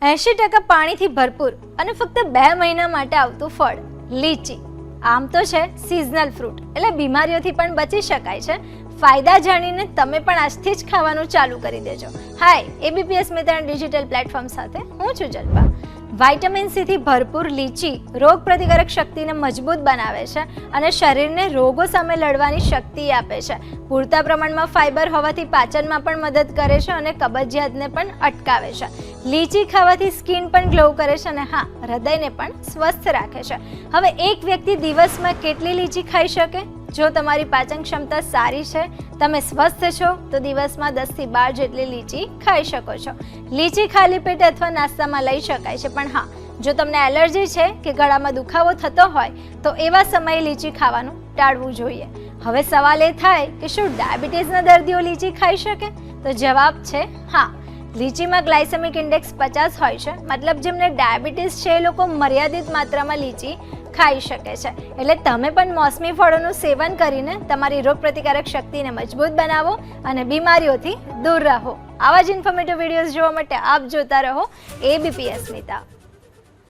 80% પાણીથી ભરપૂર અને ફક્ત 2 મહિના માટે આવતું ફળ લીચી. આમ તો છે સિઝનલ ફ્રૂટ, એટલે બીમારીઓથી પણ બચી શકાય છે. ફાયદા જાણીને તમે પણ આજથી જ ખાવાનું ચાલુ કરી દેજો. હાય, એબીપીએસ મિત્ર ડિજિટલ પ્લેટફોર્મ સાથે હું છું જલ્પા. વિટામિન સી થી ભરપૂર લીચી રોગ પ્રતિકારક શક્તિને મજબૂત બનાવે છે અને શરીરને રોગો સામે લડવાની શક્તિ આપે છે. પૂરતા પ્રમાણમાં ફાઇબર હોવાથી પાચનમાં પણ મદદ કરે છે અને કબજિયાતને પણ અટકાવે છે. લીચી ખાવાથી સ્કિન પણ ગ્લો કરે છે અને હા, હૃદયને પણ સ્વસ્થ રાખે છે. હવે એક વ્યક્તિ દિવસમાં કેટલી લીચી ખાઈ શકે? જો તમારી પાચન ક્ષમતા સારી છે, તમે સ્વસ્થ છો, તો દિવસમાં 10 થી 12 જેટલી લીચી ખાઈ શકો છો. લીચી ખાલી પેટે અથવા નાસ્તામાં લઈ શકાય છે, પણ હા, જો તમને એલર્જી છે કે ગળામાં દુખાવો થતો હોય તો એવા સમયે લીચી ખાવાનું ટાળવું જોઈએ. હવે સવાલ એ થાય કે શું ડાયાબિટીસના દર્દીઓ લીચી ખાઈ શકે? તો જવાબ છે હા. લીચીમાં ગ્લાયસેમિક ઇન્ડેક્સ 50 હોય છે, મતલબ જેમને ડાયાબિટીસ છે એ લોકો મર્યાદિત માત્રામાં લીચી ખાઈ શકે છે. એટલે તમે પણ મોસમી ફળોનું સેવન કરીને તમારી રોગ પ્રતિકારક શક્તિને મજબૂત બનાવો અને બીમારીઓથી દૂર રહો. આવા જ ઇન્ફોર્મેટિવ વિડીયોઝ જોવા માટે આપ જોતા રહો એબીપીએસ મિતા.